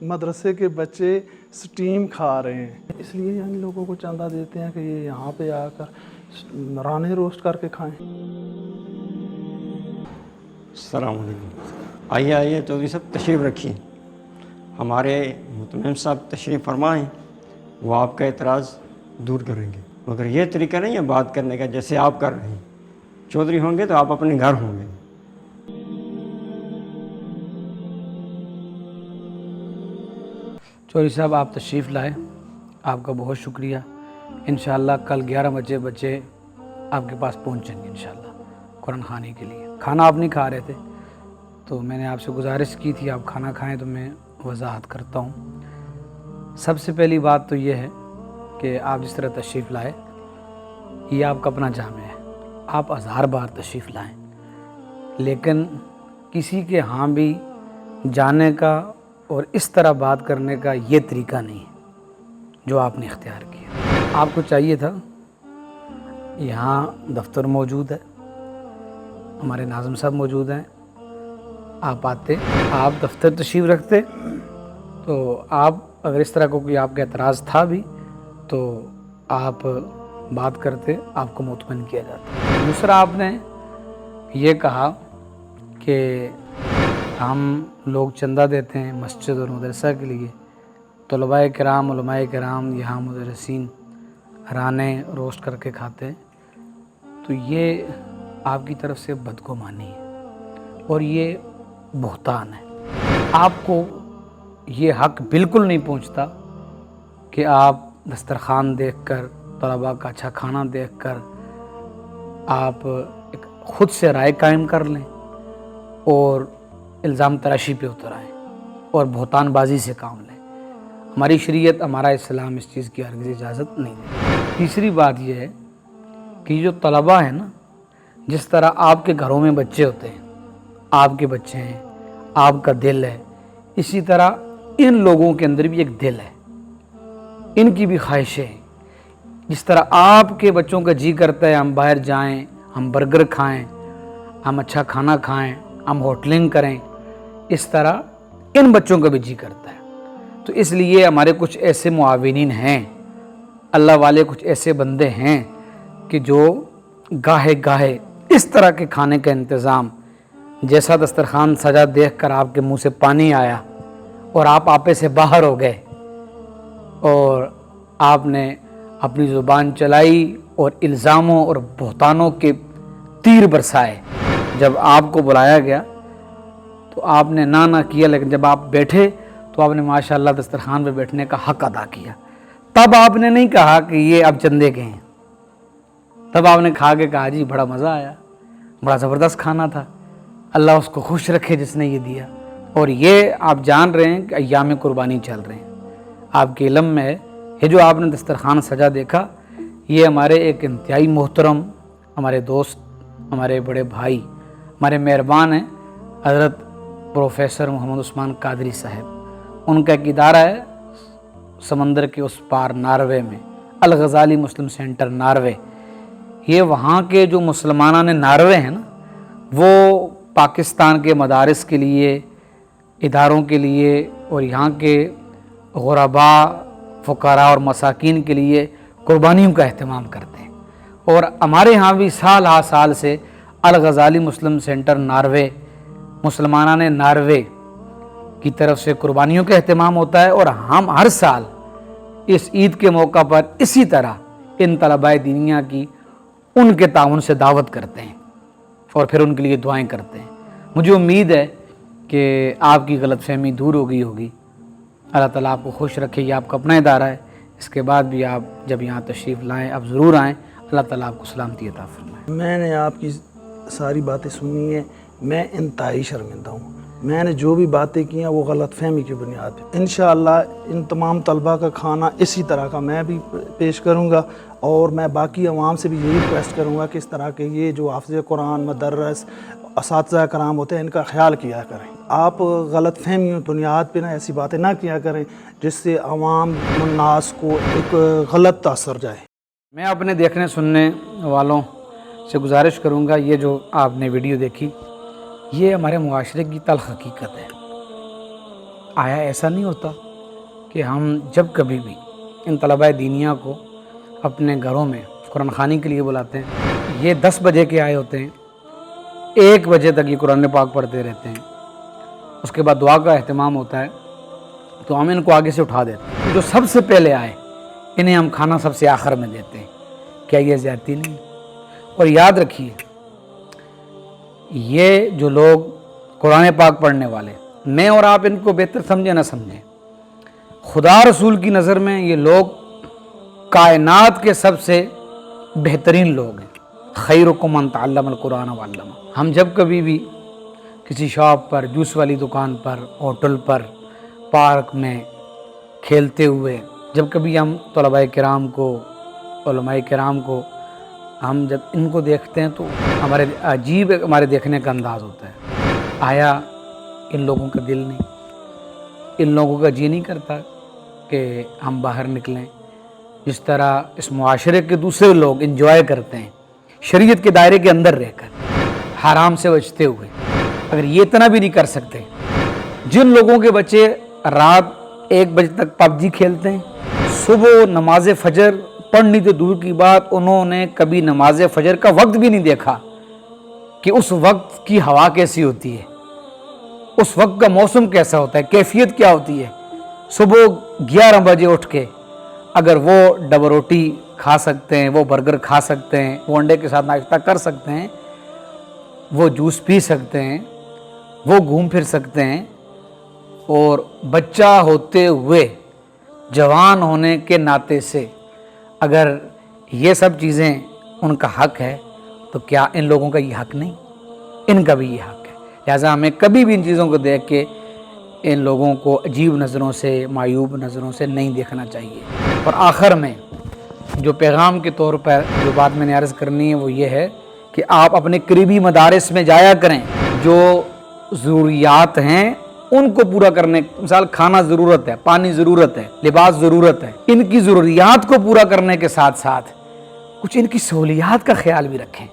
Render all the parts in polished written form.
मदरसे के बच्चे स्टीम खा रहे हैं, इसलिए इन लोगों को चंदा देते हैं कि ये यहाँ पे आकर राने रोस्ट करके खाएं। अस्सलाम वालेकुम। आइए आइए चौधरी साहब तशरीफ़ रखिए। हमारे मुतम्मिम साहब तशरीफ़ फरमाएँ, वो आपका एतराज़ दूर करेंगे। मगर ये तरीका नहीं है बात करने का जैसे आप कर रहे हैं। चौधरी होंगे तो आप अपने घर होंगे। चौधरी साहब आप तशरीफ़ लाए, आपका बहुत शुक्रिया। इंशाअल्लाह कल 11 बजे बच्चे आपके पास पहुंचेंगे इंशाअल्लाह कुरान खाने के लिए। खाना आप नहीं खा रहे थे तो मैंने आपसे गुजारिश की थी आप खाना खाएं, तो मैं वजाहत करता हूँ। सबसे पहली बात तो ये है कि आप जिस तरह तशरीफ़ लाए, ये आपका अपना जामे है, आप 1000 बार तशरीफ़ लाएं, लेकिन किसी के यहाँ भी जाने का और इस तरह बात करने का ये तरीका नहीं है जो आपने इख्तियार किया। आपको चाहिए था, यहाँ दफ्तर मौजूद है, हमारे नाज़िम साहब मौजूद हैं, आप आते, आप दफ्तर तशरीफ़ रखते, तो आप अगर इस तरह को कोई आपका एतराज़ था भी तो आप बात करते, आपको मुतमईन किया जाता। दूसरा आपने ये कहा कि हम लोग चंदा देते हैं मस्जिद और मदरसा के लिए, तलबाए किराम उलमाए किराम यहाँ मुदर्रिसीन राने रोस्ट करके खाते हैं, तो ये आपकी तरफ से बदगुमानी है और ये बुहतान है। आपको ये हक़ बिल्कुल नहीं पहुँचता कि आप दस्तरखान देखकर, तलबा का अच्छा खाना देखकर आप एक ख़ुद से राय कायम कर लें और इल्ज़ाम तराशी पे उतर आएँ और बहुतानबाजी से काम लें। हमारी शरीयत, हमारा इस्लाम इस चीज़ की हरगिज़ इजाज़त नहीं देती। तीसरी बात यह है कि जो तलबा है ना, जिस तरह आपके घरों में बच्चे होते हैं, आपके बच्चे हैं, आपका दिल है, इसी तरह इन लोगों के अंदर भी एक दिल है, इनकी भी ख्वाहिशें हैं। जिस तरह आपके बच्चों का जी करता है हम बाहर जाएं, हम बर्गर खाएं, हम अच्छा खाना खाएं, हम होटलिंग करें, इस तरह इन बच्चों का भी जी करता है। तो इसलिए हमारे कुछ ऐसे मुआविनीन हैं, अल्लाह वाले कुछ ऐसे बंदे हैं कि जो गाहे गाहे इस तरह के खाने का इंतज़ाम, जैसा दस्तरखान सजा देख कर आपके मुंह से पानी आया और आप आपे से बाहर हो गए और आपने अपनी ज़ुबान चलाई और इल्ज़ामों और बहतानों के तीर बरसाए। जब आपको बुलाया गया तो आपने ना किया, लेकिन जब आप बैठे तो आपने माशाअल्लाह दस्तरखान पे बैठने का हक़ अदा किया। तब आपने नहीं कहा कि ये अब चंदे के हैं, तब आपने खा के कहा जी बड़ा मज़ा आया, बड़ा ज़बरदस्त खाना था, अल्लाह उसको खुश रखे जिसने ये दिया। और ये आप जान रहे हैं कि अय्याम कुर्बानी चल रहे हैं, आपके इल्म में है। ये जो आपने दस्तरखान सजा देखा, ये हमारे एक इंतहाई मोहतरम हमारे दोस्त, हमारे बड़े भाई, हमारे मेहरबान हैं हज़रत प्रोफेसर मोहम्मद उस्मान कादरी साहब। उनका एक इदारा है समंदर के उस पार नार्वे में, अल गज़ाली मुस्लिम सेंटर नार्वे। ये वहाँ के जो मुसलमाना ने नार्वे हैं ना, वो पाकिस्तान के मदारिस के लिए, इदारों के लिए और यहाँ के गुरबा, फ़ुक़रा और मसाकीन के लिए कुर्बानियों का अहतमाम करते हैं। और हमारे यहाँ भी साल हा साल से अल गज़ाली मुस्लिम सेंटर नार्वे, मुसलमाना ने नार्वे की तरफ से कुर्बानियों का अहतमाम होता है। और हम हर साल इस ईद के मौका पर इसी तरह इन तलबाए दीनिया की उनके ताउन से दावत करते हैं और फिर उनके लिए दुआएं करते हैं। मुझे उम्मीद है कि आपकी गलतफहमी दूर हो गई होगी। अल्लाह ताला आपको खुश रखे। ये आपका अपना इदारा है, इसके बाद भी आप जब यहाँ तशरीफ़ लाएँ, आप ज़रूर आएँ। अल्लाह ताला आपको सलामती अता फरमाए। मैंने आपकी सारी बातें सुनी है, मैं इंतहाई शर्मिंदा हूँ। मैंने जो भी बातें की हैं वो गलत फहमी की बुनियाद पे। इंशाअल्लाह इन तमाम तलबा का खाना इसी तरह का मैं भी पेश करूँगा और मैं बाकी अवाम से भी यही रिक्वेस्ट करूँगा कि इस तरह के ये जो हाफ़िज़ कुरान, मदरस, असातिज़ा कराम होते हैं, इनका ख्याल किया करें। आप गलत फहमी बुनियाद पे ना ऐसी बातें ना किया करें जिससे अवाम नास को एक गलत तासर जाए। मैं अपने देखने सुनने वालों से गुजारिश करूँगा, ये जो आपने वीडियो देखी, ये हमारे मुआशरे की तल्ख़ हकीकत है। آیا ایسا نہیں ہوتا کہ ہم جب کبھی بھی ان طلباء دینیہ کو اپنے گھروں میں قرآن خوانی کے لیے بلاتے ہیں، یہ 10 بجے کے آئے ہوتے ہیں، 1 بجے تک یہ قرآن پاک پڑھتے رہتے ہیں، اس کے بعد دعا کا اہتمام ہوتا ہے تو ہم ان کو آگے سے اٹھا دیتے ہیں۔ جو سب سے پہلے آئے انہیں ہم کھانا سب سے آخر میں دیتے ہیں، کیا یہ زیادتی نہیں؟ اور یاد رکھیے، یہ جو لوگ قرآن پاک پڑھنے والے، میں اور آپ ان کو بہتر سمجھیں نہ سمجھیں، خدا رسول کی نظر میں یہ لوگ کائنات کے سب سے بہترین لوگ ہیں۔ خیرکم من تعلم القرآن وعلمہ۔ ہم جب کبھی بھی کسی شاپ پر، جوس والی دکان پر، ہوٹل پر، پارک میں کھیلتے ہوئے، جب کبھی ہم طلباء کرام کو، علماء کرام کو، ہم جب ان کو دیکھتے ہیں تو ہمارے عجیب ہمارے دیکھنے کا انداز ہوتا ہے۔ آیا ان لوگوں کا دل نہیں، ان لوگوں کا جی نہیں کرتا کہ ہم باہر نکلیں؟ جس طرح اس معاشرے کے دوسرے لوگ انجوائے کرتے ہیں شریعت کے دائرے کے اندر رہ کر، حرام سے بچتے ہوئے، اگر یہ اتنا بھی نہیں کر سکتے، جن لوگوں کے بچے رات 1 بجے تک پب جی کھیلتے ہیں، صبح نماز فجر پڑھنی تو دور کی بات، انہوں نے کبھی نماز فجر کا وقت بھی نہیں دیکھا کہ اس وقت کی ہوا کیسی ہوتی ہے، اس وقت کا موسم کیسا ہوتا ہے، کیفیت کیا ہوتی ہے۔ صبح 11 بجے اٹھ کے اگر وہ ڈبل روٹی کھا سکتے ہیں، وہ برگر کھا سکتے ہیں، وہ انڈے کے ساتھ ناشتہ کر سکتے ہیں، وہ جوس پی سکتے ہیں، وہ گھوم پھر سکتے ہیں، اور بچہ ہوتے ہوئے جوان ہونے کے ناطے سے اگر یہ سب چیزیں ان کا حق ہے تو کیا ان لوگوں کا یہ حق نہیں؟ ان کا بھی یہ حق ہے۔ لہٰذا ہمیں کبھی بھی ان چیزوں کو دیکھ کے ان لوگوں کو عجیب نظروں سے، معیوب نظروں سے نہیں دیکھنا چاہیے۔ اور آخر میں جو پیغام کے طور پر جو بات میں نے عرض کرنی ہے وہ یہ ہے کہ آپ اپنے قریبی مدارس میں جایا کریں، جو ضروریات ہیں ان کو پورا کرنے، مثال کھانا ضرورت ہے، پانی ضرورت ہے، لباس ضرورت ہے، ان کی ضروریات کو پورا کرنے کے ساتھ ساتھ کچھ ان کی سہولیات کا خیال بھی رکھیں،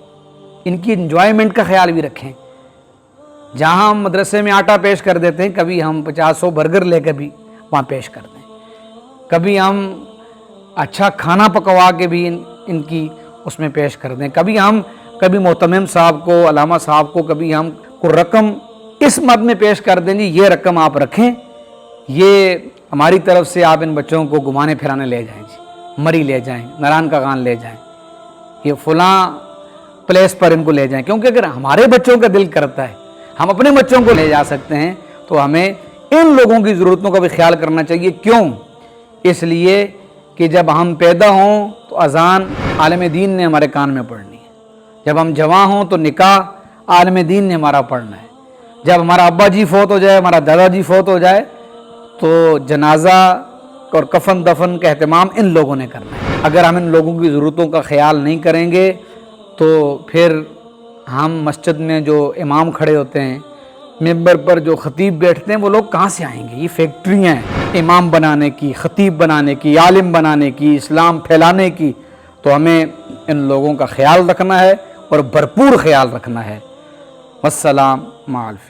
ان کی انجوائمنٹ کا خیال بھی رکھیں۔ جہاں ہم مدرسے میں آٹا پیش کر دیتے ہیں، کبھی ہم 50-100 برگر لے کے بھی وہاں پیش کر دیں، کبھی ہم اچھا کھانا پکوا کے بھی ان کی اس میں پیش کر دیں، کبھی محتمم صاحب کو، علامہ صاحب کو کبھی ہم کو رقم اس مد میں پیش کر دیں، جی یہ رقم آپ رکھیں، یہ ہماری طرف سے آپ ان بچوں کو گھمانے پھرانے لے جائیں، جی مری لے جائیں، نران کا غان لے جائیں، یہ فلاں پلیس پر ان کو لے جائیں، کیونکہ اگر ہمارے بچوں کا دل کرتا ہے ہم اپنے بچوں کو لے جا سکتے ہیں تو ہمیں ان لوگوں کی ضرورتوں کا بھی خیال کرنا چاہیے۔ کیوں؟ اس لیے کہ جب ہم پیدا ہوں تو اذان عالم دین نے ہمارے کان میں پڑھنی ہے، جب ہم جوان ہوں تو نکاح عالم دین نے ہمارا پڑھنا ہے، جب ہمارا ابا جی فوت ہو جائے، ہمارا دادا جی فوت ہو جائے تو جنازہ اور کفن دفن کا اہتمام ان لوگوں نے کرنا ہے۔ اگر ہم ان لوگوں کی ضرورتوں کا خیال نہیں کریں گے تو پھر ہم مسجد میں جو امام کھڑے ہوتے ہیں، ممبر پر جو خطیب بیٹھتے ہیں، وہ لوگ کہاں سے آئیں گے؟ یہ فیکٹریاں ہیں امام بنانے کی، خطیب بنانے کی، عالم بنانے کی، اسلام پھیلانے کی۔ تو ہمیں ان لوگوں کا خیال رکھنا ہے اور بھرپور خیال رکھنا ہے۔ والسلام مع الف۔